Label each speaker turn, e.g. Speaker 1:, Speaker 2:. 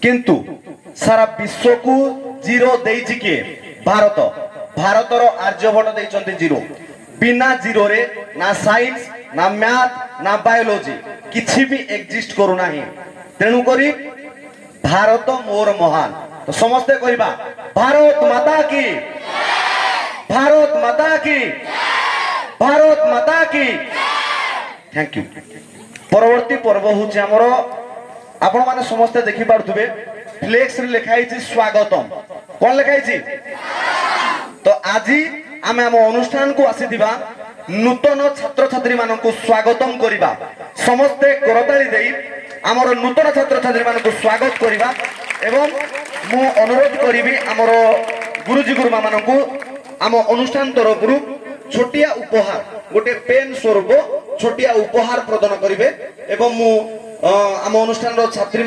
Speaker 1: किंतु सारा विश्व को जीरो देइछि के भारत भारतर आर्यभट्ट देइछन्ति जीरो बिना जीरो रे ना साइंस ना मैथ ना बायोलॉजी किछि भी एग्जिस्ट करू नाही तेणु करी भारत मोर महान तो समस्ते कहबा भारत माता की भारत माता की भारत माता की थैंक यू परवर्ती पर्व होछि हमरो आपण माने समस्ते देखि पारथुबे फ्लेक्स रे लिखाई छि स्वागतम कोन लिखाई छि तो आजी आमे हम अनुष्ठान को आसी दिबा नूतन छात्र छात्री मानन को स्वागतम करिबा समस्ते करताली देई हमरो नूतन छात्र छात्री मानन को स्वागत करिबा एवं मु अनुरोध करिबी हमरो गुरुजी गुरुमा मानन को हम अनुष्ठान तरफरु छोटिया उपहार गोटे पेन स्वरूप छोटिया उपहार प्रदान करिवे एवं मु आम अनुष्ठान छात्री